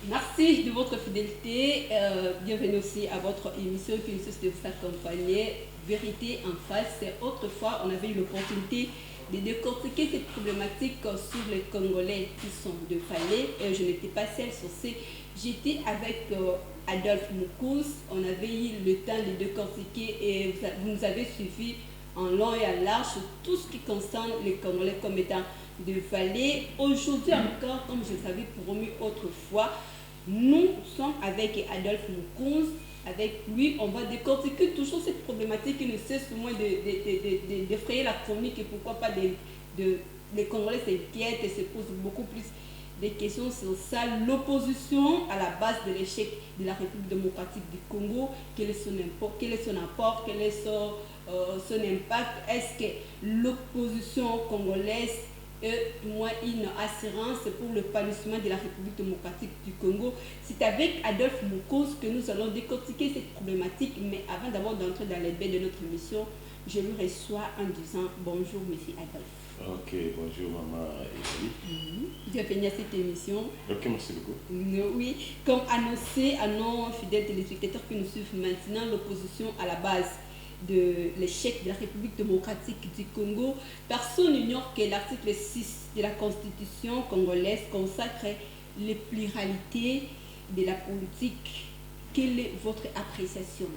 Merci de votre fidélité. Bienvenue aussi à votre émission qui nous de vous accompagner. Vérité en face. Autrefois, on avait eu l'opportunité de décortiquer cette problématique sur les Congolais qui sont de Fallait. Je n'étais pas seule sur ce. J'étais avec Adolphe Moukous. On avait eu le temps de décortiquer et vous nous avez suivi en long et en large sur tout ce qui concerne les Congolais comme étant de Fallait. Aujourd'hui encore, comme je l'avais promis autrefois, nous sommes avec Adolphe Moukous. Avec lui, on va décortiquer toujours cette problématique qui ne cesse au moins d'effrayer la chronique et pourquoi pas les Congolais s'inquiètent et se posent beaucoup plus des questions sur ça. L'opposition à la base de l'échec de la République démocratique du Congo, quel est son apport, quel est son impact. Est-ce que l'opposition congolaise est moins une assurance pour le épanouissement de la République démocratique du Congo? C'est avec Adolphe Moukous que nous allons décortiquer cette problématique, mais avant d'abord d'entrer dans les bains de notre émission, je lui reçois en disant bonjour monsieur Adolphe. Ok, bonjour maman Elie. Bienvenue à cette émission. Ok, merci beaucoup. Oui, comme annoncé à nos fidèles téléspectateurs qui nous suivent maintenant, l'opposition à la base de l'échec de la République démocratique du Congo, personne n'ignore que l'article 6 de la Constitution congolaise consacre les pluralités de la politique. Quelle est votre appréciation?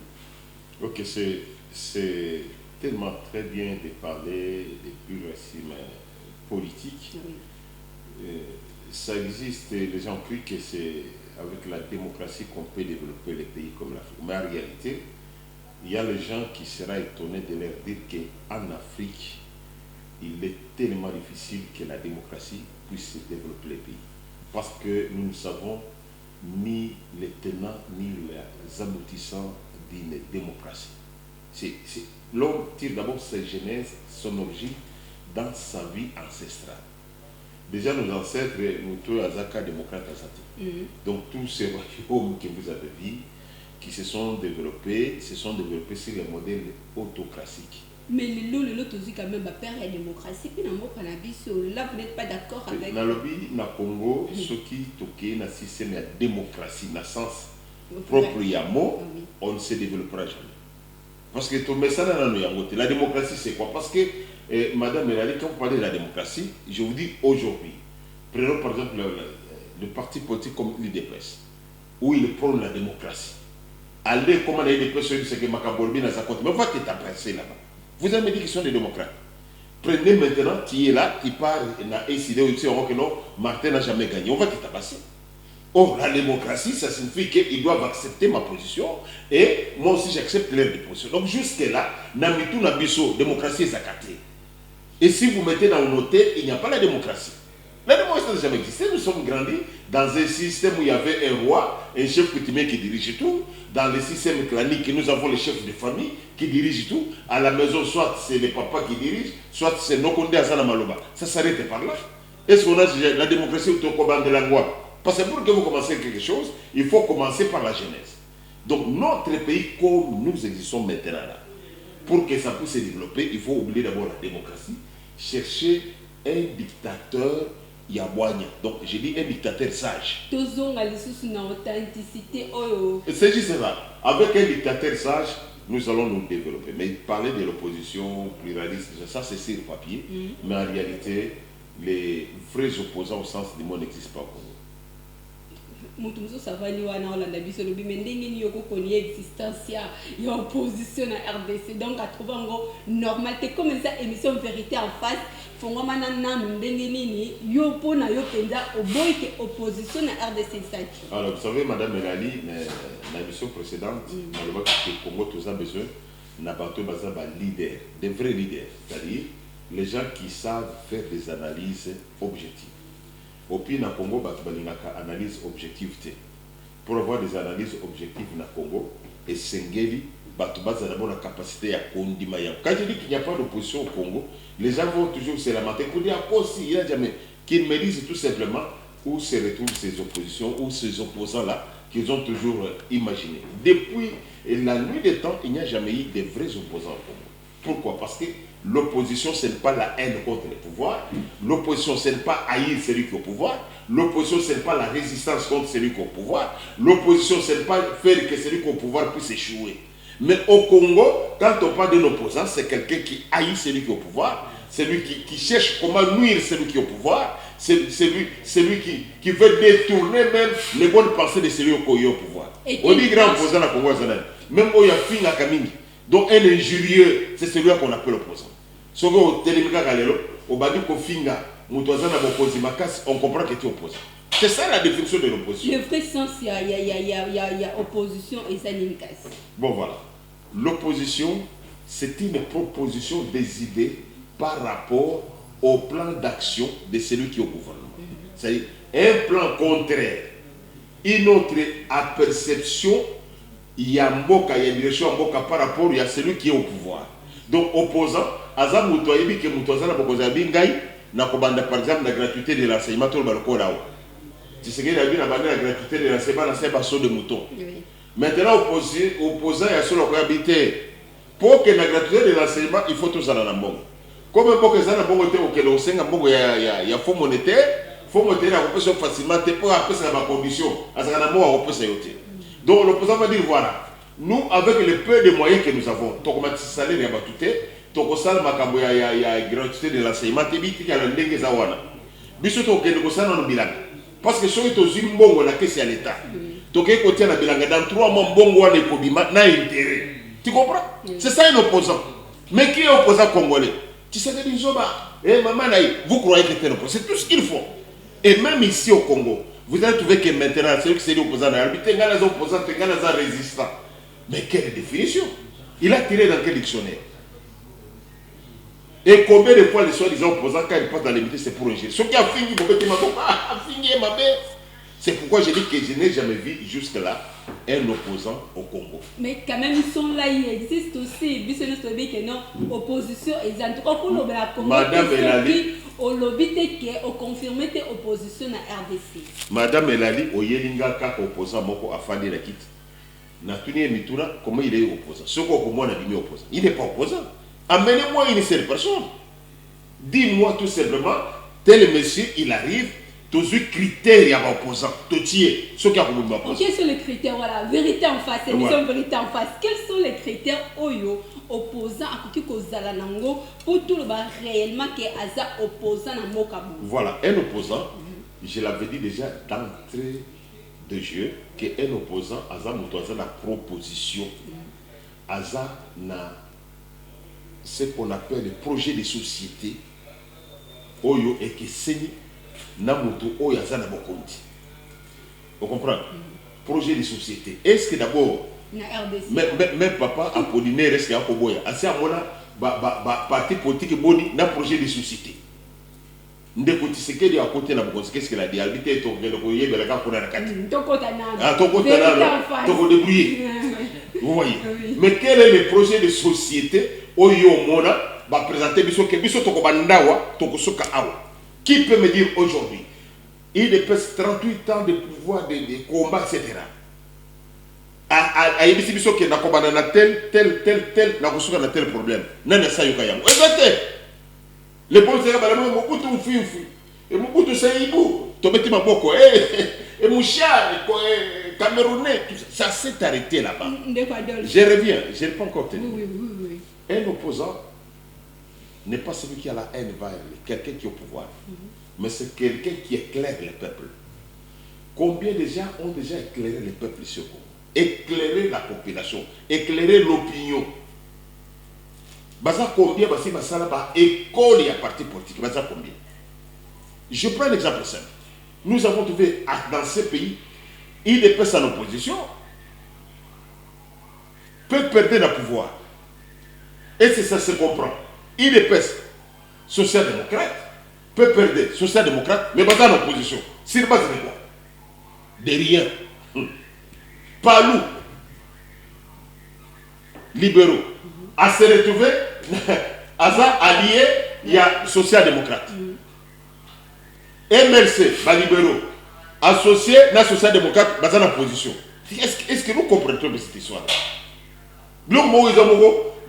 Ok, c'est tellement très bien de parler des pluralismes politiques. Oui. Ça existe, les gens crient que c'est avec la démocratie qu'on peut développer les pays comme l'Afrique. Mais en réalité, il y a les gens qui seront étonnés de leur dire qu'en Afrique, il est tellement difficile que la démocratie puisse développer les pays. Parce que nous ne savons ni les tenants ni les aboutissants d'une démocratie. L'homme tire d'abord sa genèse, son origine dans sa vie ancestrale. Déjà, nos ancêtres, nous tous, Azaka, démocrates à Donc, tous ces royaumes que vous avez vus, qui se sont développés sur les modèles autocratiques. Mais le aussi quand même père la démocratie, puis là vous n'êtes pas d'accord avec. Dans le lobby, dans le Congo, ceux qui toquent dans le système de démocratie, dans le sens propre et mot, on ne se développera jamais. Parce que tout ça la démocratie c'est quoi? Parce que Madame Melali, quand vous parlez de la démocratie, je vous dis aujourd'hui, prenons par exemple le parti politique comme l'UDPS, où il prône la démocratie. Allez, comment les personnes c'est que Makabolbi n'a pas compte. Mais on va t'appresser là-bas. Vous avez dit qu'ils sont des démocrates. Prenez maintenant qui est là, qui part, n'a décidé aussi que non, Martin n'a jamais gagné. On va t'appresser. Or, la démocratie, ça signifie qu'ils doivent accepter ma position et moi aussi j'accepte leur position. Donc jusque-là, Namitou Nabiso, démocratie est zakatée. Et si vous mettez dans nos têtes, il n'y a pas la démocratie. La démocratie n'a jamais existé. Nous sommes grandis dans un système où il y avait un roi, un chef coutumier qui dirige tout. Dans le système clanique, nous avons les chefs de famille qui dirigent tout. À la maison, soit c'est les papas qui dirigent, soit c'est Nokonde Azana Maloba. Ça s'arrête par là. Est-ce qu'on a la démocratie au Tokoban de la loi? Parce que pour que vous commenciez quelque chose, il faut commencer par la jeunesse. Donc notre pays, comme nous existons maintenant là, pour que ça puisse se développer, il faut oublier d'abord la démocratie, chercher un dictateur Yabouania. Donc j'ai dit un dictateur sage. C'est juste ça. Avec un dictateur sage, nous allons nous développer. Mais parler de l'opposition pluraliste, ça c'est sur le papier. Mais en réalité, les vrais opposants au sens du mot n'existent pas au Congo. Mutumzo savani wana Hollande biso lobi mendenge ni yoko koni existence ya opposition à RDC donc à trouver ngo normalité comme ça émission vérité en face fongo manana ndenge nini yo pona yo penza oboy que opposition à RDC ça. Alors vous savez madame Melali la mission précédente dans le Congo tous a besoin n'a pas tout besoin de leaders, des vrais leaders, c'est-à-dire les gens qui savent faire des analyses objectives. Au pays na Congo, il y a une analyse objective. Pour avoir des analyses objectives na Congo, et Sengeli, il y a d'abord la capacité à condimaya. Quand je dis qu'il n'y a pas d'opposition au Congo, les gens vont toujours se lamenter pour dire aussi, il n'y a jamais, qu'ils me disent tout simplement où se retrouvent ces oppositions, ou ces opposants-là qu'ils ont toujours imaginés. Depuis la nuit des temps, il n'y a jamais eu de vrais opposants au Congo. Pourquoi? Parce que l'opposition, ce n'est pas la haine contre le pouvoir. L'opposition, ce n'est pas haïr celui qui est au pouvoir. L'opposition, ce n'est pas la résistance contre celui qui est au pouvoir. L'opposition, ce n'est pas faire que celui qui est au pouvoir puisse échouer. Mais au Congo, quand on parle d'un opposant, c'est quelqu'un qui haït celui qui est au pouvoir, celui qui cherche comment nuire celui qui est au pouvoir, celui qui veut détourner même les bonnes pensées de celui qui est au pouvoir. On dit grand opposant à Congo, même où il y a fin à Kamingi. Donc un injurieux, c'est celui qu'on appelle opposant. Si on comprend que tu es opposant. C'est ça la définition de l'opposition. Le vrai sens, il y a opposition et ça n'est pas. Bon voilà. L'opposition, c'est une proposition des idées par rapport au plan d'action de celui qui est au gouvernement. C'est-à-dire un plan contraire, une autre perception, il y a Mboka, il y a une direction Mboka par rapport à celui qui est au pouvoir. Donc opposant, Azam Moutoyebi qui est Moutoazana Bokozabi Ngaï, n'a pas par exemple la gratuité de l'enseignement tout le balcon. Tu sais qu'il y a la gratuité de l'enseignement dans ces bassins de moutons. Maintenant, opposant à ceux qui habitent, pour que la gratuité de l'enseignement, il faut tout ça dans la banque. Comme pour que ça dans la banque, il y a fonds monétaire, fonds monétaire, on peut se facilement, pour après ça dans ma condition, on peut se yoter. Donc l'opposant va dire voilà, nous avec le peu de moyens que nous avons, donc on salaire il y a battuté, donc on sale makambo il y a gratuité de l'enseignement, tu dis qu'il y a le dengue zawana. Biso to que nous ça dans bilan. Parce que si tu es mbongo na caisse à l'État, donc écoutez la bilan dans 3 mois mbongo wana ekobima na intérêt. Tu comprends? C'est ça un opposant. Mais qui est opposant congolais? Tu sais que Zoba, maman vous croyez que c'est un opposant? C'est tout ce qu'il faut. Et même ici au Congo, vous allez trouver que maintenant, celui qui est opposant, il y a des opposants, il y a des résistants. Mais quelle définition? Il a tiré dans quel dictionnaire? Et combien de fois les soi-disant opposants, quand ils passent dans les métiers, c'est pour un geste. Ce qui a fini, c'est pourquoi je dis que je n'ai jamais vu jusque-là un opposant au Congo. Mais quand même, ils sont là, il existe aussi. Opposition exempte. Madame Elali, au lobby au confirmé opposition à RDC. Madame Elali, au Yelinga, quand opposant Moko a fandi la quitte. Natuni Mitura, comment il est opposant? Ce qu'on a dit opposant. Il n'est pas opposant. Amenez-moi une seule personne. Dis-moi tout simplement, tel monsieur, il arrive, tous les critères opposants. Quels sont les critères? Voilà, vérité en face, émission vérité en face. Quels sont les critères opposants à Kozala pour tout le monde réellement qui est opposant à Mokabu? Voilà, un opposant, je l'avais dit déjà d'entrée de jeu, qu'un opposant, Aza Moutouaza na proposition, Aza na ce qu'on appelle le projet de société, Oyo et que Seni na Moutou Oyo Aza na Bokondi. Vous comprenez? Projet de société. Est-ce que d'abord, même papa Apollinaire, est-ce qu'il y a un Koboya? Assez à mon parti politique boni na projet de société. Ndeko Tshisekedi à côté na Bokondi, qu'est-ce qu'il a dit? Albité est tombé, le Koye, mais la gare qu'on a la carte. Toko débrouillé. Vous voyez? Mais quel est le projet de société Oyo Mona va présenter Biso Toko Bandawa, Toko Soka Awa? Qui peut me dire aujourd'hui? Il dépasse 38 ans de pouvoir, de combat, etc. A Yebisi Biso qui n'a pas tel, n'a pas tel problème. N'a pas eu Kayam. Les bons c'est que Mobutu Fifi. Et Mobutu Saïbou. Tometi Maboko. Et Moucha, Camerounais. Ça s'est arrêté là-bas. Je reviens. Je n'ai pas encore tenu. Oui. Un opposant n'est pas celui qui a la haine vers quelqu'un qui est au pouvoir. Mais c'est quelqu'un qui éclaire le peuple. Combien de gens ont déjà éclairé le peuple sur Congo? Éclairer la population, éclairer l'opinion. Baza combien basi basala ba école et parti politique? Baza combien? Je prends un exemple simple. Nous avons trouvé dans ce pays, il est en opposition, peut perdre le pouvoir. Et c'est ça se comprend. Il est social-démocrate, peut perdre social-démocrate, mais baza en opposition. Sur base de quoi? De rien. Palou, libéraux, à se retrouver, Aza allié, il y a social-démocrate. MLC, libéraux, associé, na social-démocrate, dans la position. Est-ce que nous comprenons cette histoire?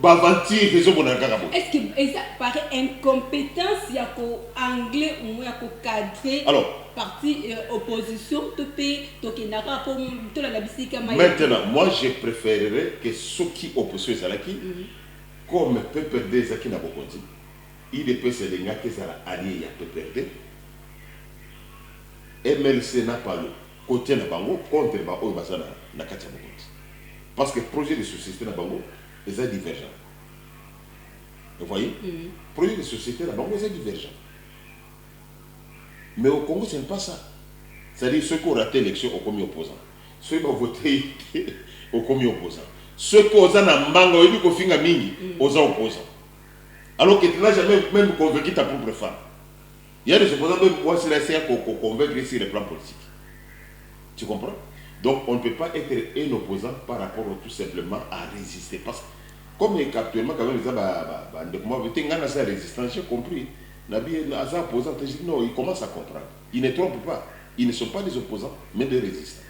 bavantir les hommes dans est-ce que ça paraît incompétence, il y a qu'au anglais ou il y a qu'au cadré parti opposition, maintenant, moi je préférerais que ceux qui opposent à Zalaki, comme PPRD Zaki Nabokonti, il est peut se lenga que ça allié à PPRD, MLC n'a pas le côté na bango contre Bao Bazana Nakatia Bokonti. Parce que le projet de société na bango est divergent. Vous voyez? Le projet de société na bango est divergent. Mais au Congo, ce n'est pas ça. C'est-à-dire ceux qui ont raté l'élection au commis opposant. Ceux qui ont voté au commis opposant. Ceux qui ont mango et qui ont fait mingi aux opposants. Alors que tu n'as jamais même convaincu ta propre femme. Il y a des opposants même pour essayer de convaincre sur le plan politique. Tu comprends? Donc on ne peut pas être un opposant par rapport tout simplement à résister. Parce que comme actuellement quand même les résistance, j'ai compris. Non, ils commencent à comprendre. Ils ne trompent pas. Ils ne sont pas des opposants, mais des résistants.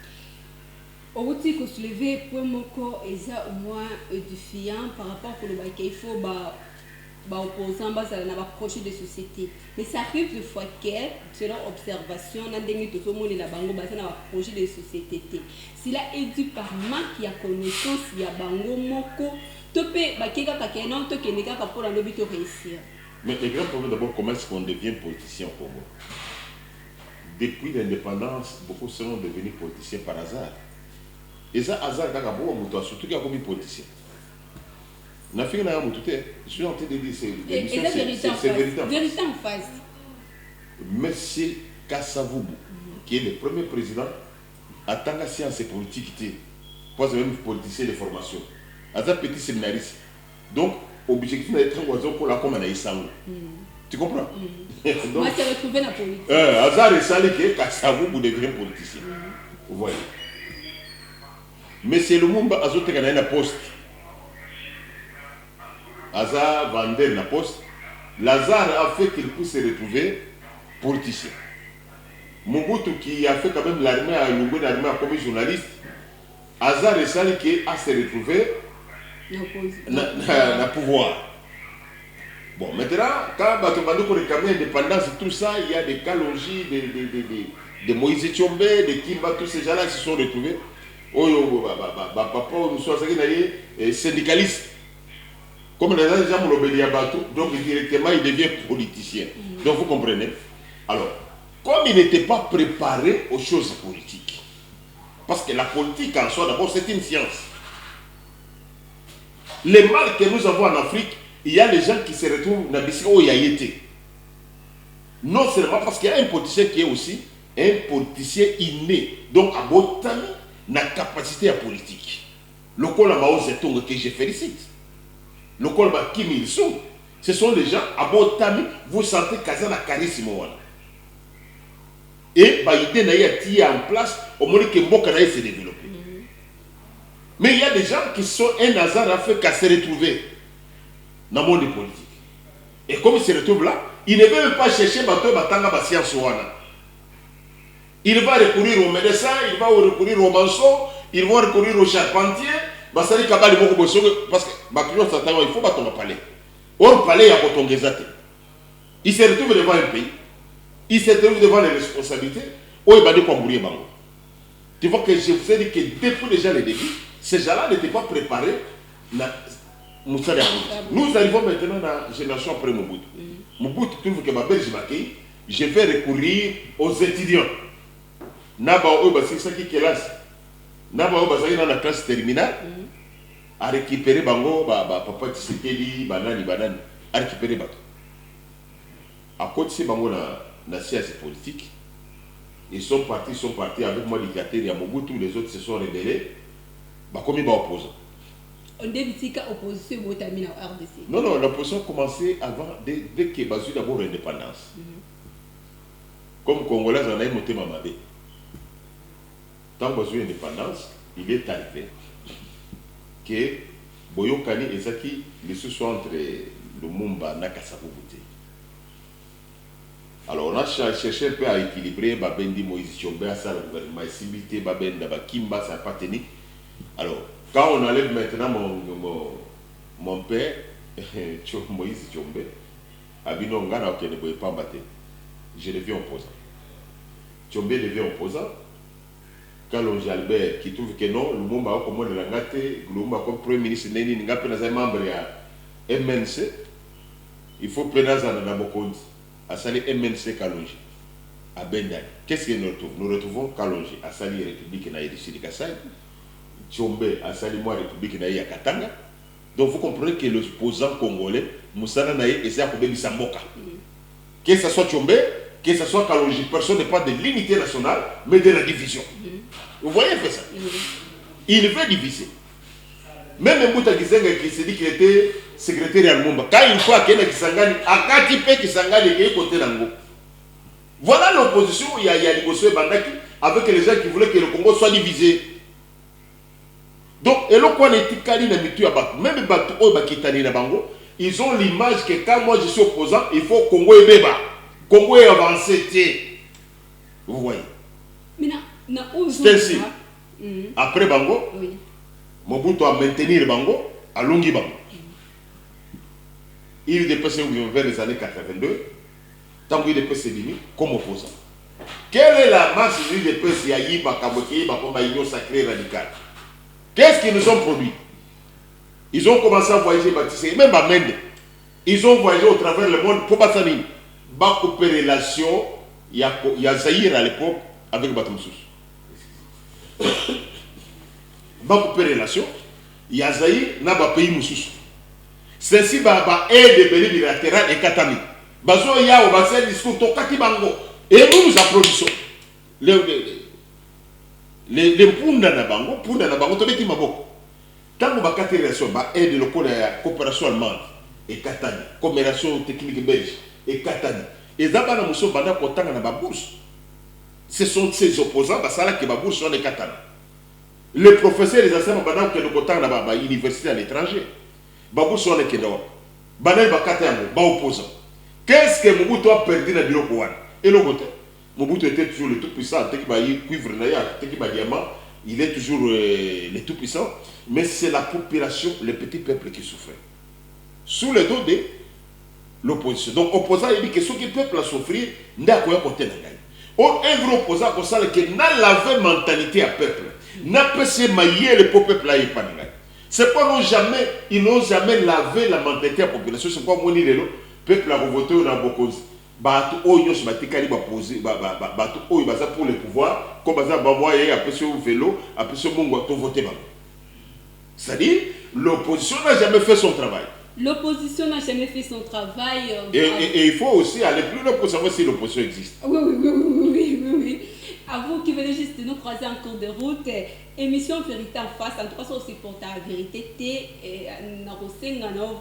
Au bout de soulever pour mon corps, et ça au moins édifiant par rapport au fait qu'il faut opposants à projet de société. Mais ça arrive de fois que, selon observation, on a des projet de société. S'il a édu par manque, il y a connaissance, il y a bango moko, topé, non, pour réussir. Mais le grand problème d'abord, comment est-ce qu'on devient politicien au Congo? Depuis l'indépendance, beaucoup sont devenus politiciens par hasard. Et ça, hasard, surtout qu'il y a commis politicien. Je suis en train de dire c'est vérité en face. Monsieur Kassavoubou, qui est le premier président, en tant que science politique, pas même politicien de formation, un petit séminariste. Donc, objectif d'être un oiseau pour la commune à tu comprends? Moi, c'est retrouvé dans la politique. Hasard et salé que Kassavoubou devient politicien. Vous voyez. Mais c'est le monde à zoter dans la poste. Hazard vendait la poste. Lazare a fait qu'il puisse se retrouver politicien. Mobutu qui a fait quand même l'armée à Lungu, l'armée a commis journaliste. Hazard et Sali qui a se retrouvé dans le pouvoir. Bon, maintenant, quand on réclame l'indépendance, tout ça, il y a des Kalonji, de Moïse Tchombe, de Kimba, tous ces gens-là qui se sont retrouvés. Papa, nous sommes syndicalistes. Comme les gens l'ont obéi à Batou, donc directement il devient politicien. Donc vous comprenez? Alors, comme il n'était pas préparé aux choses politiques, parce que la politique en soi, d'abord, c'est une science. Les mal que nous avons en Afrique, il y a les gens qui se retrouvent dans le où il y a été. Non seulement parce qu'il y a un politicien qui est aussi un politicien inné, donc à Botami, la capacité à politique. Le col à Mao Zedong que je félicite. Le col à Kim Il-sung, ce sont les gens à Botami, vous sentez qu'il y a un charisme. Et l'idée n'a été en place au moment que Mboka s'est développé. Mais il y a des gens qui sont un hasard à faire qu'à se retrouver dans le monde politique. Et comme ils se retrouvent là, ils ne veulent pas chercher bateau batanga science. Il va recourir aux médecins, il va recourir aux maçons, il va recourir aux charpentiers. Parce que il faut battre le palais. Or, palais, il y a un il se retrouve devant un pays, il se retrouve devant les responsabilités, où il va dire qu'on mourir. Tu vois que je vous ai dit que depuis déjà le début, ces gens-là n'étaient pas préparés. Nous arrivons maintenant dans la génération après Mobutu. Mobutu trouve que ma belle je vais recourir aux étudiants. Naba c'est ça qui est là. Naba dans la classe terminale, à récupérer bango, papa Tshisekedi, banani, à récupérer bateau. À côté de bango la science politique, ils sont partis avec moi dictateur et Mobutu, les autres se sont rebellés. Comme ils vont opposer. On dit que l'opposition est en RDC. Non, l'opposition a commencé avant, dès qu'il y a eu d'abord l'indépendance. Comme Congolais, on a eu monté Mamabé. Tant qu'il y a eu l'indépendance, il est arrivé que Boyokani et Zaki, les sous entre Lumumba et Kassavoubou. Alors on a cherché un peu à équilibrer Babendi Moïse Tchombe, ça le gouvernement, Sibité, Babenda, Kimba, ça n'a pas tenu. Alors, quand on enlève maintenant mon père, Moïse Tchombe, Abino Ngana Okene Boye Pambate, je deviens opposant. Tchombe devient opposant. Kalonji Albert qui trouve que non, Lumumba comme de la ngate, Lumumba comme premier ministre Neni Ngape Naza membre à MNC, il faut prendre ça dans Bokondi, à Sali MNC Kalonji, à Bendani. Qu'est-ce que nous retrouvons? Nous retrouvons Kalonji à Sali République Naïri Sidikassai, Tchombe à Sali Moi République Naïri Katanga. Donc vous comprenez que l'opposant congolais, Moussana Naïri, essaie de faire Samboka. Que ce soit Tchombe, que ce soit Kalonji, personne ne parle de l'unité nationale, mais de la division. Vous voyez un peu ça? Il veut diviser. Même Mbouta Kisenga qui s'est dit qu'il était secrétaire à Lumumba, quand une fois qu'il y a Kisangani, à Katipe Kisangani, il est côté d'Ango. Voilà l'opposition, il y a Liboso et Bandaki, avec les gens qui voulaient que le Congo soit divisé. Donc, et là, quand on est Kali na mitu abat, même Batu Obakitani na Bango, ils ont l'image que quand moi je suis opposant, il faut Congo et Beba. Congo est avancé. Vous voyez? C'est ainsi. Après Bango, Mobutu a maintenir Bango à Lungi Bango. Il est dépassé vers les années 82, tant qu'il est dépassé comme opposant. Quelle est la masse de l'UDPS Yaïba Kaboki Bakoma Union Sacrée Radicale? Qu'est-ce qu'ils nous ont produit? Ils ont commencé à voyager, bâtisser, même à Mende. Ils ont voyagé au travers le monde pour Bassani. Ba couper relation, il y a Zaïre à l'époque avec Batamsous. Ba couper relation, il y a Zaïre n'a pas pays Moussous. Ceci va aide bilatérale et Bazo ya au bassin discours Tokati Bango. Et nous applaudissons. Les Punda na Bango, Tobeti Maboko. Tant que bakati relation, aide le coopération allemande et Katani, coopération technique belge et Katani. Et Zabana Mousso Banda Kotanga na Babourse. Ce sont ces opposants, Basala qui Babourse sont les Katana. Les professeurs des anciens Banda qui Kotanga na l'université à l'étranger. Babourse sont les Kedawa. Banda Bakatanga, ba opposant. Qu'est-ce que Mobutu a perdu dans le bureau? Et le côté Mobutu était toujours le tout-puissant, il est toujours le tout-puissant, mais c'est la population, le petit peuple qui souffrait. Sous le dos de l'opposition. Donc, opposant, il dit que ce que le peuple a souffert, n'a pas côté d'un gagne. Or, un vrai opposant, comme ça, qui n'a la même mentalité à peuple, n'a pas se mailler le peuple là, il pas de gagne. C'est pas ils n'ont jamais lavé la mentalité à la population. C'est pas mon idée, le peuple a voté dans beaucoup de Batu Oyo se batikali ba poser Batu Oyo baza pour le pouvoir comme baza bamoye après ce vélo après ce mongo to voter ba. C'est-à-dire l'opposition n'a jamais fait son travail. L'opposition n'a jamais fait son travail. Et il faut aussi aller plus loin pour savoir si l'opposition existe. Oui. À vous qui venez juste de nous croiser en cours de route, émission Vérité en face, en tout cas, c'est pour ta vérité,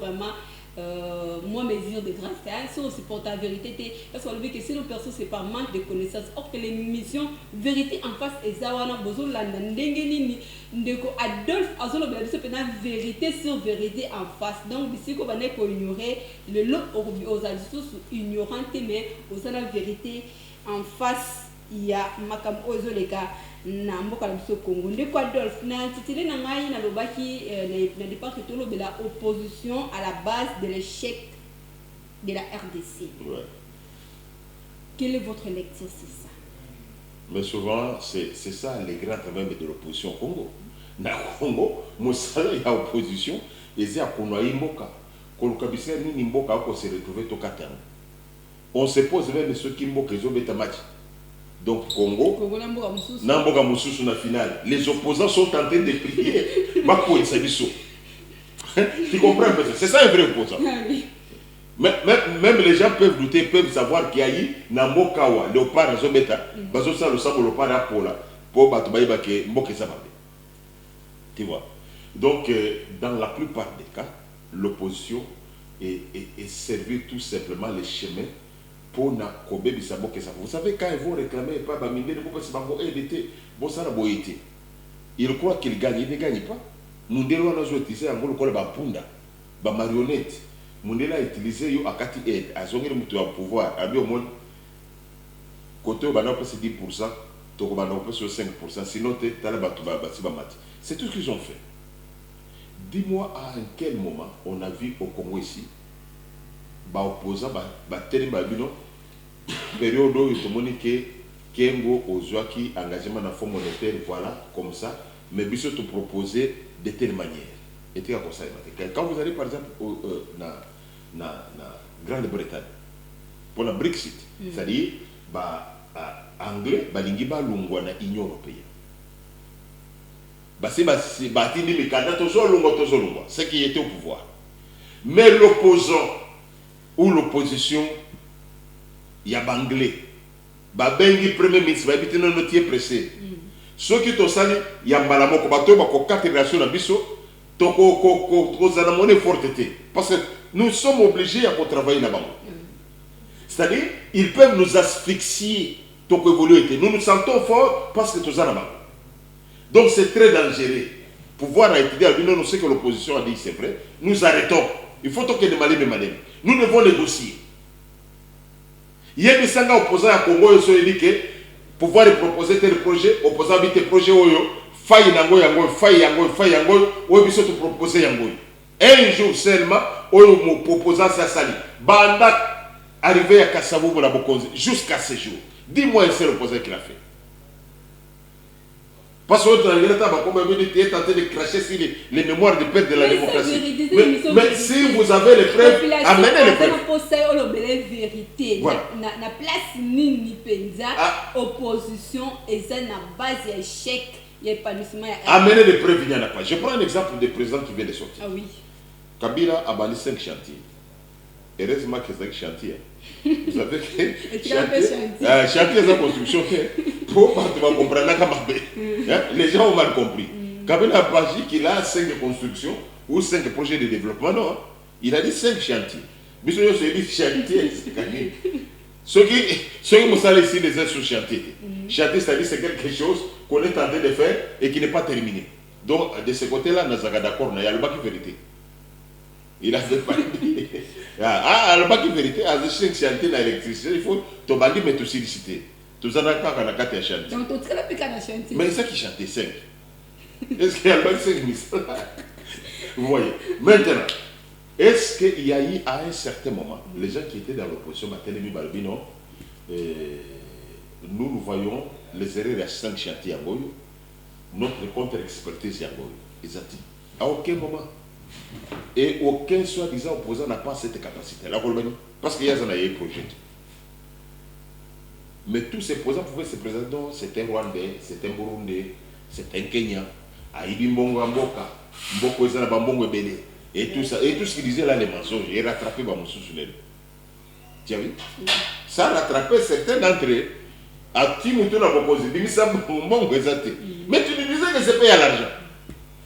vraiment. Moi mesure de grâce c'est aussi pour ta vérité parce qu'on veut que si nos personnes c'est par manque de connaissances or que l'émission vérité en face et zawana bozo landa ndenge nini ndeko Adolphe azolo bela biso pena vérité sur vérité en face donc ici qu'on va ne ko ignorer le lot aux adultes ignorantes mais aux la vérité en face il y a makam ozo les gars na mboka la biso Congo ndeko Adolphe na titile na ngai na lobaki na départ que tolo la opposition à la base de l'échec de la RDC. Ouais. Quelle est votre lecture sur ça? Mais souvent c'est ça les grands problèmes de l'opposition au Congo. Na Congo, mosala ya opposition eza konoyi mboka. Koluka bisika nini mboka ko se retrouver to katana. On se pose même ceux qui mboka zo beta match. Donc Congo, Namboka Moussous na finale. Les opposants sont en train de prier. Bako et Sabiso. Tu comprends un peu ça? C'est ça un vrai opposant. Même les gens peuvent douter, peuvent savoir qu'il y a eu Namboka wa Léopard Zobeta. Bazo sa le sabo Léopard à Pola. Pour Batubaïba qui Mboka Sababé. Tu vois? Donc, dans la plupart des cas, l'opposition est servie tout simplement les chemins. Pour na Kobe Bisabo que ça. Vous savez quand ils vont réclamer pas Baminde ne peut pas Bango EDT, bon ça la boité. Ils croient qu'ils gagnent, ils ne gagnent pas. Mundelo a utilisé en gros le Bapunda, ba marionnette. Mundela a utilisé yo akati aide, a zongé mutu au pouvoir, a bien au moins côté au bana presque 10%, toko bana presque 5%, sinon t'es talaba tuba bati. C'est tout ce qu'ils ont fait. Dis-moi à quel moment on a vu au Congo ici, opposant, période où il y Kengo Ozwaki engagement dans le fonds monétaire, voilà, comme ça, mais bien sûr te proposer de telle manière. Et tu as comme ça. Quand vous allez par exemple dans Grande-Bretagne, pour le Brexit, c'est-à-dire, anglais, balingi ba lungwa na Union européenne. C'est qui était au pouvoir. Mais l'opposant ou l'opposition, il y a anglais. Bengi premier ministre, il y a un notier pressé. Ceux qui sont sali, il y a un balamoko, il y a 4 relations à Bisso, parce que nous sommes obligés à travailler là-bas. C'est-à-dire, ils peuvent nous asphyxier, donc évoluer. Nous nous sentons forts parce que tout ça là-bas. Donc c'est très dangereux. Pouvoir étudier, nous savons que l'opposition a dit c'est vrai, nous arrêtons. Il faut que les malais. Nous devons négocier. Il y a des opposants à Congo qui dit que pouvoir proposer tel projet, opposant à tel projet, faille yango, ou bien te proposer yango. Un jour seulement, on proposant ça sali. Banda arrivé à Kassavou pour la Bokonzi jusqu'à ce jour. Dis-moi un seul opposant qu'il a fait. Parce que tu es tenté de cracher sur les mémoires de perte de la démocratie. Mais si vous avez les preuves, amenez les preuves. Voilà. Na place nini penza opposition et ça na base échec épanouissement. Amenez les preuves, il n'y en a pas. Je prends un exemple des présidents qui vient de sortir. Ah oui. Kabila a banni 5 chantiers. Heureusement que c'est 5 chantiers. Vous savez que chantier de construction, pour comprendre les gens ont mal compris. Kabila a pas dit qu'il a 5 constructions ou 5 projets de développement, non. Il a dit 5 chantiers. Mais ce qui dit chantier, c'est gagné. Ceux qui me savent ici les uns sur chantier. Chantier, c'est-à-dire c'est quelque chose qu'on est en train de faire et qui n'est pas terminé. Donc, de ce côté-là, nous sommes d'accord, il y a le bac de vérité. Il a fait pas dit. Le bac de vérité, à 5 chantiers d'électricité, il faut te bandi mais aussi liciter. Tout ça n'a pas qu'à la carte à chantier. Donc, tout ça n'a pas qu'à la chantier. Mais c'est ça qui chantait 5. Est-ce qu'il y a le bac 5 000? Vous voyez. Maintenant, est-ce qu'il y a eu à un certain moment, les gens qui étaient dans l'opposition, nous voyons les erreurs à 5 chantiers à Goyo, notre contre-expertise à Goyo. Ils ont dit, à aucun moment, et aucun soi-disant opposant n'a pas cette capacité. Parce qu'il y a un projet. Mais tous ces opposants pouvaient se présenter, c'est un Rwandais, c'est un Burundais, c'est un Kenyan, Aïdi Mbongo Mboka, Mboko Ezana Bambongo Ebele. Et tout ça, et tout ce qu'il disait là, les mensonges, et rattrapé Bamoussou sur les deux. Tu as vu? Ça a rattrapé certains d'entre eux. À Timoutou n'a pas posé, mais tu lui disais que c'est payé à l'argent.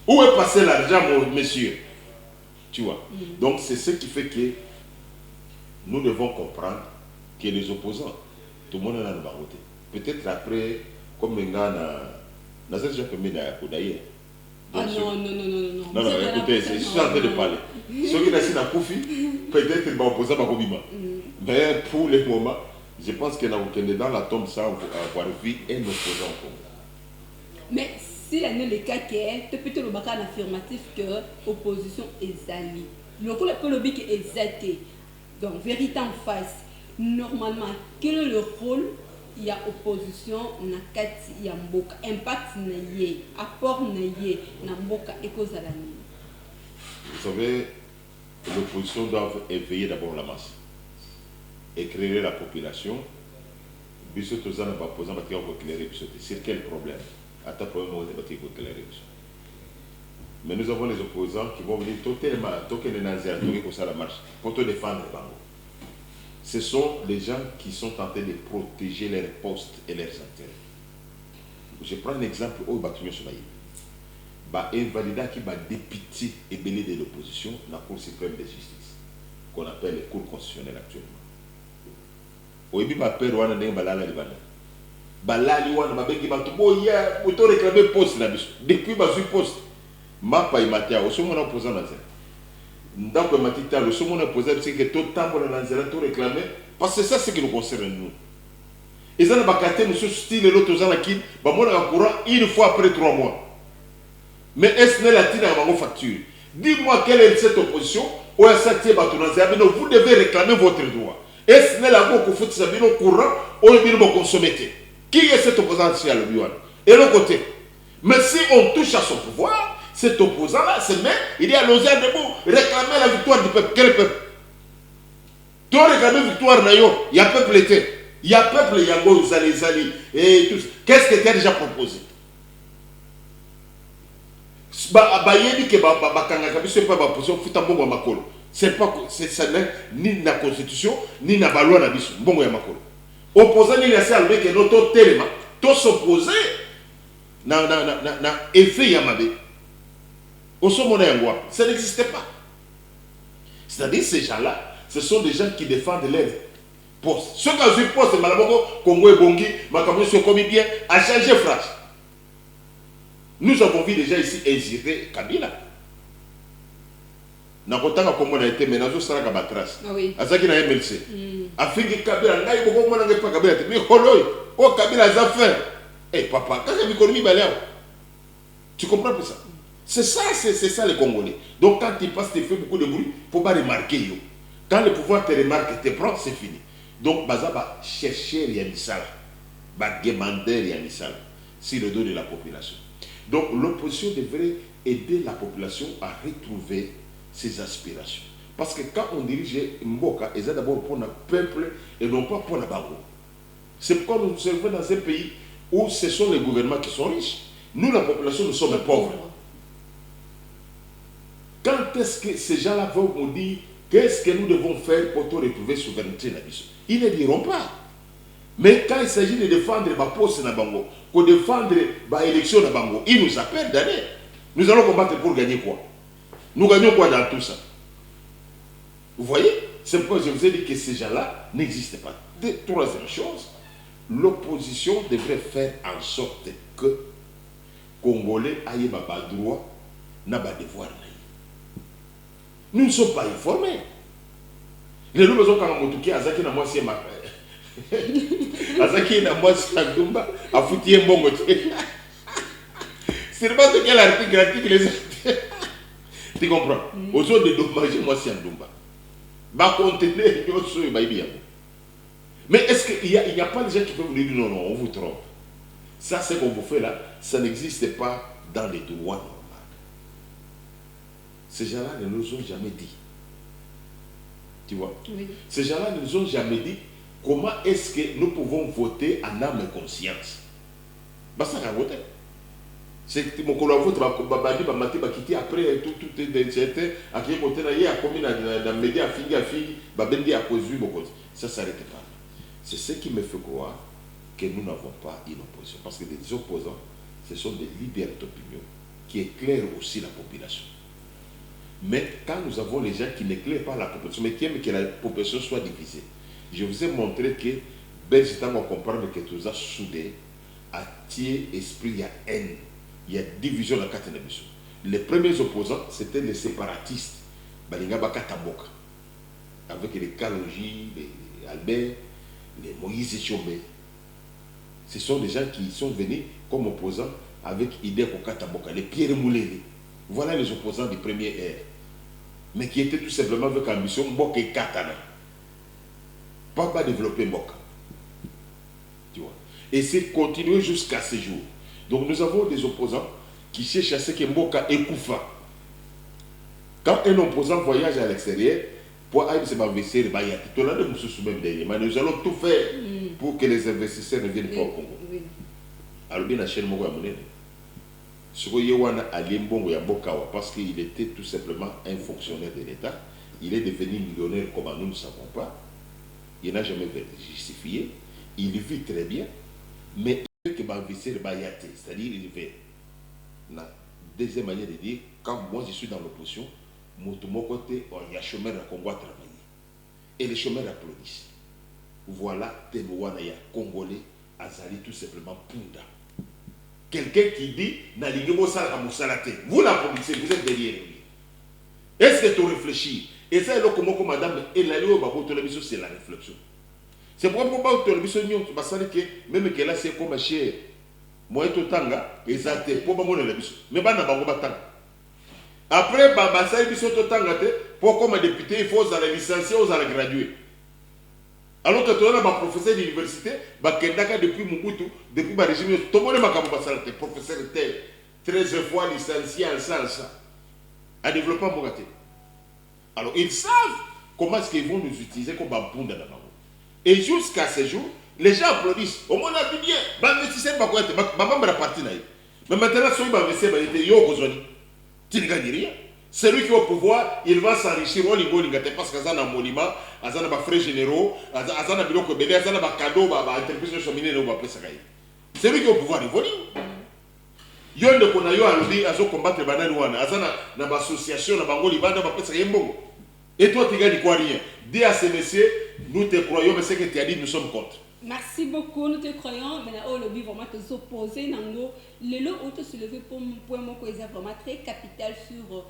Où est passé l'argent, mon monsieur? Tu vois? Donc c'est ce qui fait que nous devons comprendre que les opposants, tout le monde en a voté. Peut-être après, comme les gars, n'a déjà permis d'ailleurs. Ah non. Non, écoutez, je suis en train de parler. Ceux qui naissent dans Koufi, peut-être qu'ils vont opposer à Bakobima. Mais pour le moment, je pense que dans la tombe sans avoir vu un opposant au Congo. Mais si la n'est le cas qui est, tu peux te le battre en affirmatif que l'opposition est alliée. Le coup le lobby qui est exalté. Donc, vérité en face. Normalement, quel est le rôle? Il y a opposition, il y a mboka, impact naïe, apport naïe, namboka et cause à la nuit. Vous savez, l'opposition doit éveiller d'abord la masse, éclairer la population. Sur quel problème? À ta problème, on va éclairer. Mais nous avons les opposants qui vont venir totalement, ça la marche, pour te défendre. Ce sont les gens qui sont tentés de protéger leurs postes et leurs intérêts. Je prends un exemple au Batumé Soulaï. Un valida qui va député et belé de l'opposition dans la Cour suprême de justice, qu'on appelle les cours constitutionnelles actuellement. Au début, ma père, on a dit balala libana. Balali wana babengi bantu boya, auto réclamer poste na biso. Depuis bazui poste, ma pa imatia, au sommet opposant na zé. Ndako matita, le sommet opposant c'est que tout temps pour na zé tout réclamer, parce que ça c'est ce qui nous concerne nous. Et ça n'a pas capté nous style l'autre gens qui, bah moi on courant une fois après 3 mois. Mais est-ce que la tine a une facture? Dis-moi quelle est cette opposition. Vous devez réclamer votre droit. Et ce n'est la beaucoup foot sabino courant ou le consommer. Qui est cet opposant ici à l'Obiwan? Et l'autre côté. Mais si on touche à son pouvoir, cet opposant-là se met, il dit à l'osière debout, réclamer la victoire du peuple. Quel peuple? Tu réclamer la victoire, il y a peuple été. Il y a peuple Yango, Zali, et tout ça. Qu'est-ce que tu as déjà proposé? C'est pas ça ni la constitution ni la loi na biso mbongo ya makolo opposant ni la salle que notre téléma to s'opposer na effet ya mabe au sommet yangwa ça n'existait pas. C'est-à-dire ces gens-là ce sont des gens qui défendent leur poste. Ceux qui ont eu poste malaboko Congo et Bongi makambo se commis bien a changé phrase. Nous avons vu déjà ici insulter Kabila. Nakotanga comme on a été ménagé sur la trace. Azaki na MLC. Afiki Kabila ngai boko mona ngai pa Kabila te mi kholoy. Oh Kabila za fait. Eh papa, quand j'ai économie balea. Tu comprends pas ça? C'est ça les Congolais. Donc quand tu passes, tu fais beaucoup de bruit, faut pas remarquer yo. Quand le pouvoir te remarque, te prend, c'est fini. Donc baza ba chercher ya misala. Ba demander ya misala sur le dos de la population. Donc l'opposition devrait aider la population à retrouver ses aspirations. Parce que quand on dirige Mboka, c'est d'abord pour le peuple et non pas pour la bango. C'est pourquoi nous nous servons dans un pays où ce sont les gouvernements qui sont riches. Nous, la population, nous sommes pauvres. Quand est-ce que ces gens-là vont nous dire qu'est-ce que nous devons faire pour retrouver souveraineté na biso? Ils ne diront pas. Mais quand il s'agit de défendre ma poste na bango, pour défendre ma élection na bango, ils nous appellent d'aller. Nous allons combattre pour gagner quoi? Nous gagnons quoi dans tout ça? Vous voyez? C'est pourquoi je vous ai dit que ces gens-là n'existent pas. Troisième chose, l'opposition devrait faire en sorte que Congolais aient pas droit, n'a pas devoir. Nous ne sommes pas informés. Les nous besoin quand on a Azaki na moi c'est ma Azaki na moi c'est Ndumba a foutu un bon côté. C'est pas ce qu'elle article les tu comprends? Aux autres de dommager moi c'est Ndumba. Va contenir yoso et baïbi. Mais est-ce qu'il n'y a pas des gens qui peuvent vous dire non, on vous trompe? Ça, c'est qu'on vous fait là, ça n'existe pas dans les droits normaux. Ces gens-là ne nous ont jamais dit. Tu vois? Oui. Ces gens-là ne nous ont jamais dit comment est-ce que nous pouvons voter en âme et conscience. Bah, ça va voter. C'est mon collaborateur qui après tout est certain, à qui voter là, il y a commis dans les médias, à cause du ça s'arrête pas. C'est ce qui me fait croire que nous n'avons pas une opposition. Parce que les opposants, ce sont des leaders d'opinion qui éclairent aussi la population. Mais quand nous avons les gens qui n'éclairent pas la population, mais qui aiment que la population soit divisée, je vous ai montré que Belgique va comprendre que tout ça soudé, à tiers esprit, il y a haine, il y a division dans la carte de l'émission. Les premiers opposants, c'était les séparatistes, Balinga Bakatamboka, avec les Kaloji, les Albert, les Moïse Chomé. Ce sont des gens qui sont venus comme opposants avec Idé Kokataboka, les Pierre Moulé. Voilà les opposants du premier ère. Mais qui étaient tout simplement avec ambition Mboka et Katana. Pas développer Mboka. Tu vois. Et c'est continué jusqu'à ce jour. Donc nous avons des opposants qui cherchent à ce que Mboka écouffa. Quand un opposant voyage à l'extérieur, pour aller se investir, nous allons tout faire pour que les investisseurs ne viennent pas au Congo. Alors bien la chaîne Mogo Amounene. Parce qu'il était tout simplement un fonctionnaire de l'État. Il est devenu millionnaire comme nous ne savons pas. Il n'a jamais justifié. Il vit très bien. Mais il veut que investir, c'est-à-dire il veut. La deuxième manière de dire, quand moi je suis dans l'opposition, mon côté, il y a chômeur à Congo à travailler. Et les chômeurs applaudissent. Voilà, Tebouanaya, Congolais, Azali, tout simplement Pounda. Quelqu'un qui dit, vous la police, vous êtes derrière lui. Est-ce que tu réfléchis? Et ça, comme madame, et la c'est la réflexion. C'est pourquoi tu as même que là, c'est comme chez moi, et tanga, et ça, pour moi, mais pas dans Après, ça y est, pour comme député, il faut aller licencier ou aller graduer. Alors que tu as un professeur d'université, depuis Mobutu, depuis le régime, tout le monde est professeur 13 fois licencié en ça, à développement Mogaté. Alors ils savent comment est-ce qu'ils vont nous utiliser comme bunda. Et jusqu'à ce jour, les gens applaudissent. Au moins, on a dit bien, l'investisseur va être parti. Mais maintenant, si on investit, tu ne gagnes rien. Celui qui est au pouvoir, il va s'enrichir parce qu'il y a un monument, il y a des frais généraux, il y a des cadeaux, il y a des entreprises cheminées. Celui qui est au pouvoir, il vole. Il y a des gens qui combattre les bananes, il y a des associations, et toi, tu gagnes quoi rien. Dis à ces messieurs, nous te croyons, mais ce que tu as dit, nous sommes contre. Merci beaucoup, nous te croyons. Maintenant, au lobby, vraiment, te s'opposer. Le lot où te soulever pour mon point, vraiment très capital sur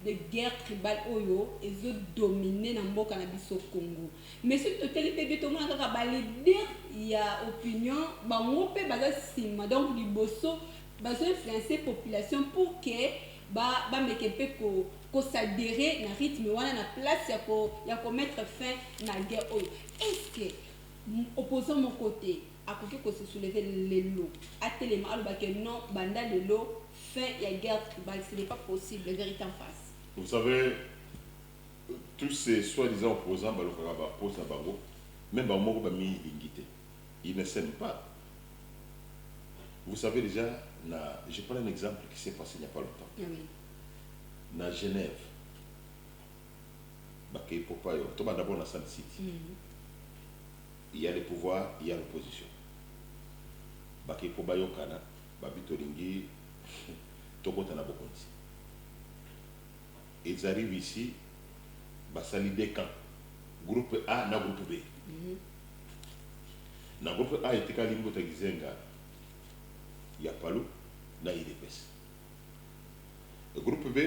les guerres tribales Oyo et de dominer dans le cannabis au Congo. Mais si tu as dit que il y a opinion, donc du bosso, influencer la population pour que s'adhérer à un rythme, à la place, il y a mettre fin à la guerre. Est-ce que opposant mon côté, à côté que se soulever les lots, à tellement que non, banda le lot, fin, il y a guerre tribale, ce n'est pas possible, la vérité en face. Vous savez, tous ces soi-disant opposants, même ils ne s'aiment pas. Vous savez déjà, je prends un exemple qui s'est passé il n'y a pas longtemps. Oui. Dans Genève, d'abord dans San City, il y a le pouvoir, il y a l'opposition. Ils arrivent ici, basali des camps. Groupe A, na groupe B. Na groupe A, il y a Kalimbo Tagizenga, il y a Palou, na IDPS. Le groupe B,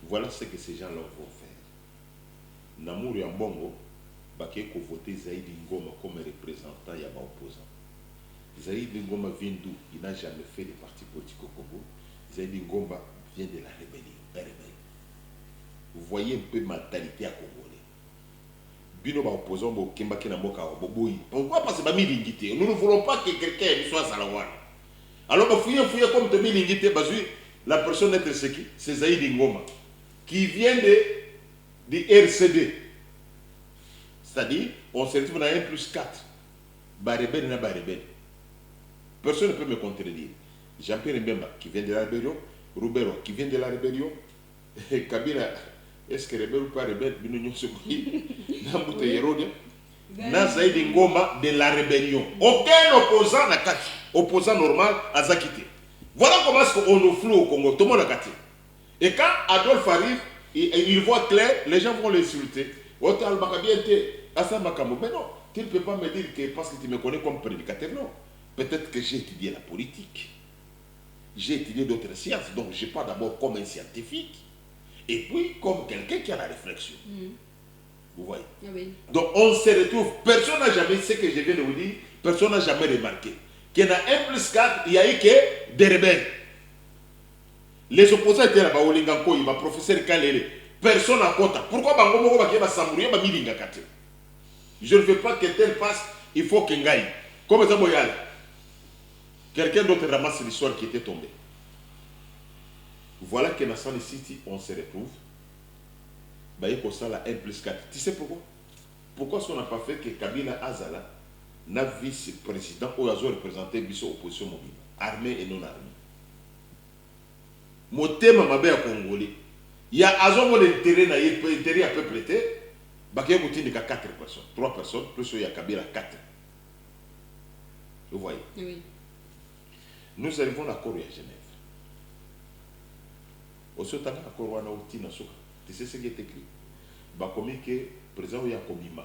voilà ce que ces gens-là vont faire. Namour Yambongo, Bakeko voté Zaïdi Ngoma comme représentant, il y a un opposant. Zaïdi Ngoma vient d'où? Il n'a jamais fait de parti politique au Congo. Zaïdi Ngoma vient de la rébellion. Vous voyez un peu la mentalité à Congolais. Bino ba opposant bo Kembake na Mboka wa Boboyi. Pourquoi? Parce que nous ne voulons pas que quelqu'un soit Salawan. Alors, fouiller comme te milingité, la personne est ce qui? C'est Zaïdi Ngoma, qui vient de RCD. C'est-à-dire, on se retrouve dans 1+4. Barebel na Barebel. Personne ne peut me contredire. Jean-Pierre Mbemba, qui vient de la rébellion, Roubero, qui vient de la rébellion, et Kabila, est-ce que rebelle ou pas rebelle? Binonyo Sokoui, Namboute Yerodia, Zaïdi Ngoma de la rébellion. Aucun opposant n'a kati. Opposant normal à Zakité. Voilà comment est-ce qu'on nous floue au Congo. Tout le monde a kati. Et quand Adolphe arrive, il voit clair, les gens vont l'insulter. Mais non, tu ne peux pas me dire que parce que tu me connais comme prédicateur, non. Peut-être que j'ai étudié la politique. J'ai étudié d'autres sciences, donc je parle d'abord comme un scientifique. Et puis comme quelqu'un qui a la réflexion. Vous voyez? Oui. Donc on se retrouve, personne n'a jamais, ce que je viens de vous dire, personne n'a jamais remarqué qu'il y en a 1+4, il y a eu que des rebelles. Les opposants étaient là-bas, Olinganko, il va professeur Kalele. Personne n'a compte. Pourquoi Bango va s'embrouiller, va milinga kate? Je ne veux pas que tel passe, il faut qu'il gagne. Comme ça, quelqu'un d'autre ramasse l'histoire qui était tombée. Voilà que dans San City, on se retrouve. Il y a 1+4. Tu sais pourquoi? Pourquoi est-ce qu'on n'a pas fait que Kabila Azala n'a vice-président ou a représenté l'opposition mobile, armée et non armée? Mon thème m'a Congolais. Il y a Azon l'intérêt à peu prêter. Il y a 4 personnes, 3 personnes, plus il y a Kabila 4. Vous voyez? Oui. Nous arrivons à l'accord à Genève. Au second accord, tu sais ce qui est écrit? Comme que le président Yakobima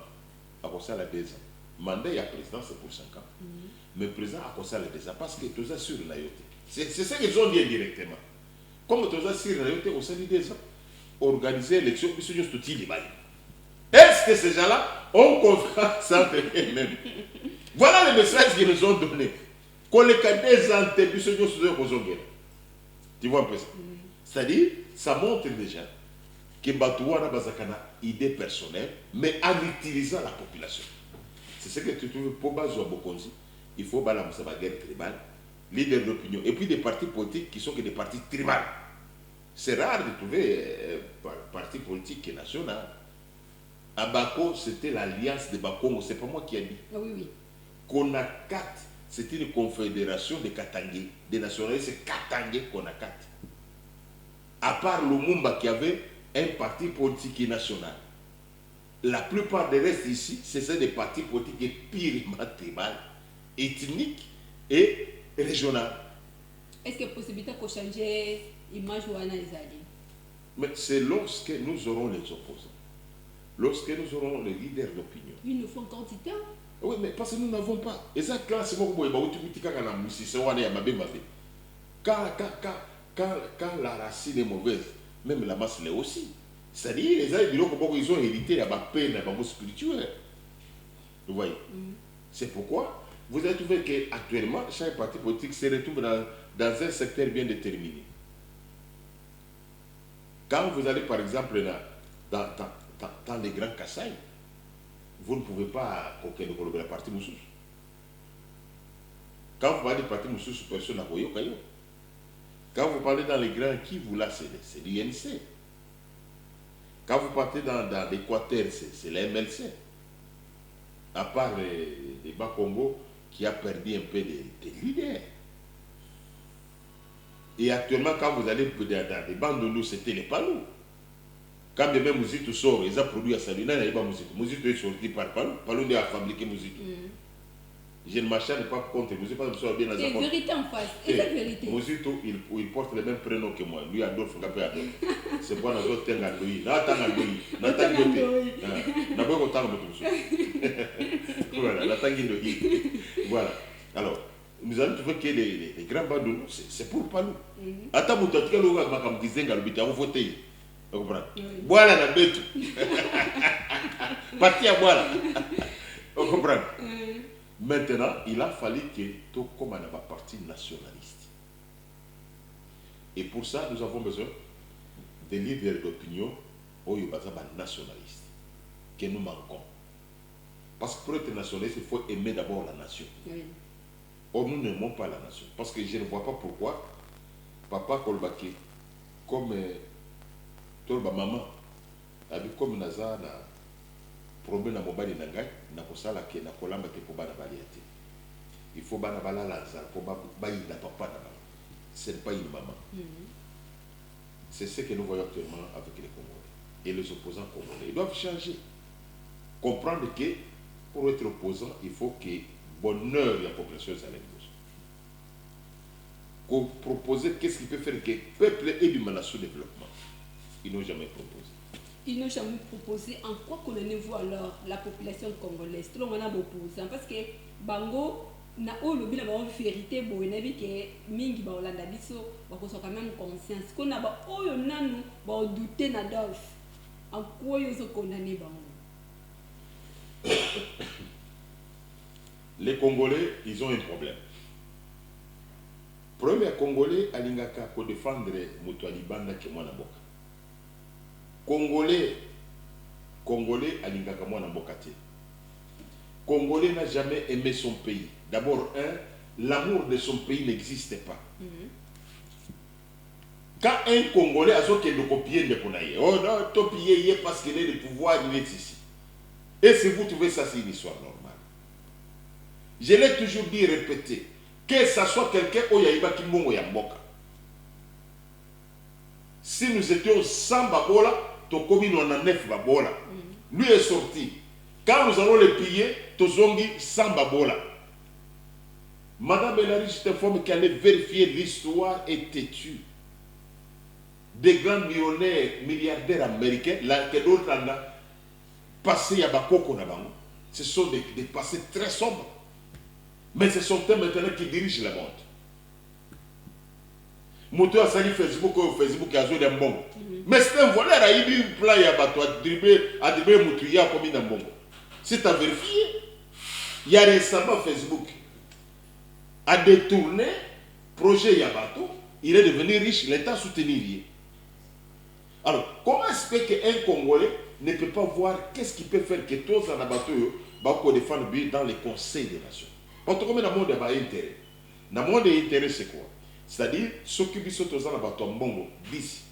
a commencé à 2 ans. Mandat il y a président, c'est pour 5 ans. Mais le président a commencé à 2 ans parce que tu as sur la yote. C'est ce qu'ils ont dit indirectement. Comme tu as sur la yote, au sein de 2 ans, organiser l'élection, est-ce que ces gens-là ont confiance entre eux-mêmes? Voilà le message qu'ils nous ont donné. des antébitions tu vois un peu ça. C'est-à-dire, ça montre déjà que Batouana Bazakana idée personnelle, mais en utilisant la population. C'est ce que tu trouves pour Bazoua Bokonzi. Il faut balancer la guerre tribale, leader d'opinion, et puis des partis politiques qui sont que des partis tribales. C'est rare de trouver un parti politique national. À Bako, c'était l'alliance de Bakongo, c'est pas moi qui ai dit. Ah oui, oui. Konakat, c'était une confédération de Katangé, des nationalistes Katangé Konakat. À part Lumumba qui avait un parti politique national. La plupart des restes ici, c'est des partis politiques purement tribales, ethniques et régionales. Est-ce qu'il y a possibilité de changer l'image ou l'analyse? Mais c'est lorsque nous aurons les opposants, lorsque nous aurons les leaders d'opinion. Il nous faut encore du temps. Oui, mais parce que nous n'avons pas. Et ça, c'est moi qui quand la racine est mauvaise, même la masse l'est aussi. C'est-à-dire, ils ont hérité la peine, la spirituelle. Vous voyez? C'est pourquoi vous avez trouvé qu'actuellement, chaque parti politique se retrouve dans un secteur bien déterminé. Quand vous allez, par exemple, dans les grands Kassai, vous ne pouvez pas coquer le parti Moussous. Quand vous parlez du parti Moussous, personne n'a voyé. Quand vous parlez dans les grands Kivu, là, c'est l'INC. Quand vous partez dans l'Équateur, c'est la MLC. À part les Bas-Congo qui a perdu un peu des leaders. Et actuellement, quand vous allez dans les bandes de nous, c'était les Palou. Quand même Mouzito sort, ils ont produit à Salina, il n'y a pas Mouzito. Mouzito est sorti par Palou. Palou a fabriqué Mouzito. Je ne marche pas contre Mouzito, pas bien dans la vérité en face. Et la vérité. Mouzito, il porte le même prénom que moi. Lui, Adolphe Gapé Adolphe. C'est bon, nous autres, Tengandoui. Voilà. Alors, nous allons trouver que les grands bandes de nous, c'est pour Palou. Attends, vous avez voté. Vous comprenez? Voilà la bête. Parti à voilà. Vous comprenez? Maintenant, il a fallu que tout comme on a un parti nationaliste. Et pour ça, nous avons besoin des leaders d'opinion ou nationalistes que nous manquons. Parce que pour être nationaliste, il faut aimer d'abord la nation. Oui. Or, nous n'aimons pas la nation. Parce que je ne vois pas pourquoi Papa Kolbake, comme Tolba Maman, comme Naza, problème na mobali na ngai na kosala ke na kolamba te ko bana bali ate. Il faut bana bala lanza ko ba na papa na ba. C'est pas une maman. C'est ce que nous voyons actuellement avec les Congolais et les opposants congolais. Ils doivent changer. Comprendre que pour être opposant, il faut que bonheur de la population soit qu'on proposer qu'est-ce qui peut faire que le peuple ait du mal à son développement. Ils n'ont jamais proposé. Ils n'ont jamais proposé en quoi connaissez-vous alors la population congolaise. Tout le monde a opposé parce que Bango na olobi na ba vérité boye na bi ke mingi ba olanda biso ba ko quand même conscience ko na ba oyo nanu ba douter na Adolphe en quoi ils ont condamné Bango. Les Congolais, ils ont un problème. Premier Congolais alingaka ko défendre moto alibanda ke mwana boka. Congolais alingaka mwana mboka te. Congolais n'a jamais aimé son pays. D'abord, l'amour de son pays n'existe pas. Quand un Congolais a son de copier de Konaye, oh non, topier parce qu'il est le pouvoir, il est ici. Et si vous trouvez ça, c'est une histoire normale. Je l'ai toujours dit et répété, que ça soit quelqu'un au Yaïba Kimbongo Yamboka. Si nous étions 100 Babola, Tokomi nous en a 9 Babola. Lui est sorti. Quand nous allons le piller, Tozongi 100 Babola. Madame Belari, je t'informe qu'elle allait vérifier l'histoire est têtue. Des grands millionnaires, milliardaires américains, là, que d'autres en ont passé à Bakoko Nabango. Ce sont des passés très sombres. Mais ce sont eux maintenant qui dirigent le monde. Moto a sali Facebook a joué d'un bon. Mais c'est un voleur, il a eu un plan à bateau, à dribbler Moutouya comme un bon. C'est à vérifier. Il y a récemment Facebook. a détourné projet Yabato, il est devenu riche, l'État soutenu. Alors, comment est-ce qu'un Congolais ne peut pas voir qu'est-ce qui peut faire que tous en abato va défendre dans les conseils des nations? Parce que comme dans le monde, il y a intérêt. Dans le monde, l'intérêt, c'est quoi? C'est-à-dire, ceux qui sont tous en abato 10,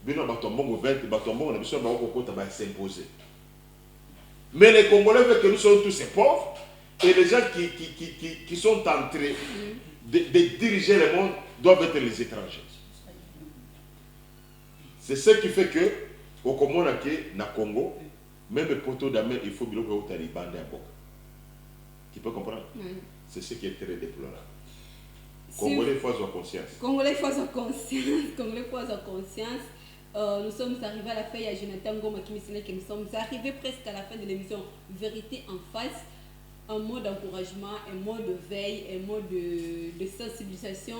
bien abato 20, abato on a besoin de s'imposer. Mais les Congolais veulent que nous soyons tous ces pauvres et les gens qui sont en train de diriger le monde doivent être les étrangers. C'est ce qui fait que, au Congo, même le poteau d'amer, il faut que le Taliban d'abord. Tu peux comprendre? C'est ce qui est très déplorable. Congolais, il faut avoir conscience. Congolais, il faut avoir conscience. Congolais, il faut avoir conscience. Nous sommes arrivés à la fin, il y a Jonathan Goma qui me signale que nous sommes arrivés presque à la fin de l'émission Vérité en face. Un mot d'encouragement, un mot de veille, un mot de sensibilisation.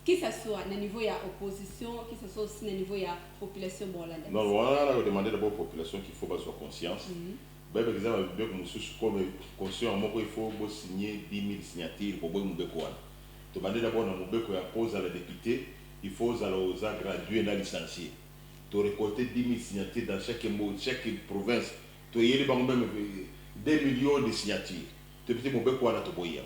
Que ce soit au niveau de l'opposition, que ce soit aussi au niveau de la population burundaise. Non, on a demandé d'abord à la population qu'il faut avoir conscience. Par exemple, comme conscient, il faut signer 10 000 signatures pour Moubeko. Tu demandes d'abord à Moubeko à pose à la députée, il faut aux gradués et licenciés. Tu récolter 10 000 signatures dans chaque province. Tu as même 2 millions de signatures. Tu peux Moubeko à Toboya.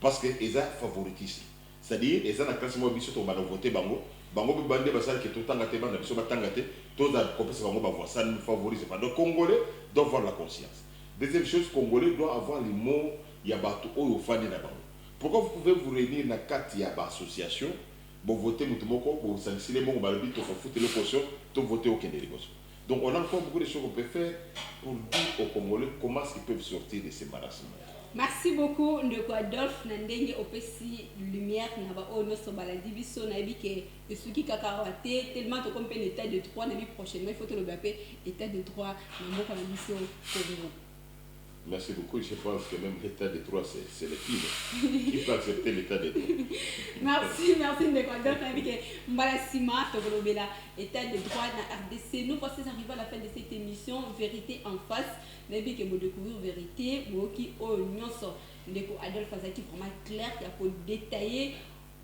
Parce qu'ils ont favoritisme. C'est-à-dire, ils ont la classe mobile sur le voter bango. Bango peut bander parce que tout le temps gâté, bande de soba tangate, tout a compensé bango bavois. Ça ne favorise pas. Donc, Congolais doivent avoir la conscience. Deuxième chose, Congolais doivent avoir les mots yabato ou fani na bango. Pourquoi vous pouvez vous réunir dans 4 yaba associations, pour voter mutumoko, pour sanctionner mon balobi, pour foutre le caution, pour voter au Kenya. Donc, on a encore beaucoup de choses qu'on peut faire pour dire aux Congolais comment ils peuvent sortir de ces embarrassements. Merci beaucoup Ndeko Adolphe Nandenge opesi lumière na ba ono so baladi biso na bi ke esuki kaka wate tellement to comme état de droit na bi prochainement il faut te le baper état de droit na mboka na biso Congo. Merci beaucoup. Je pense que même l'état de droit, c'est le pire. Qui peut accepter l'état de droit? Merci Ndeko Adolphe na bi ke mbala sima to golobela état de droit na RDC. Nous passons arriver à la fin de cette émission Vérité en face. Nabi que vous découvrir vérité, vous qui au nyonso Ndeko Adolphe Azaki vraiment clair qui a pour détailler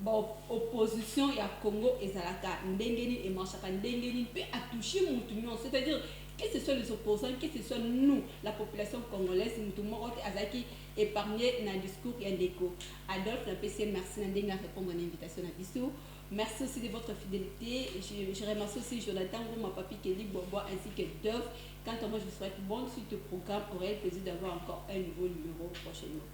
bon opposition ya Congo et Zalaka ndengeni et manchaka ndengeni peut toucher mutu nyonso, c'est-à-dire que ce soit les opposants, que ce soit nous la population congolaise mutu moko Azaki épargné dans le discours ya Ndeko Adolphe na PC. Merci Nandeng à répondre à l'invitation à Bissou. Merci aussi de votre fidélité. Je remercie aussi Jonathan Goma, Papi Kelly, Bobo ainsi que Dove. Quant à moi, je vous souhaite bonne suite de programme. Aurait le plaisir d'avoir encore un nouveau numéro prochainement.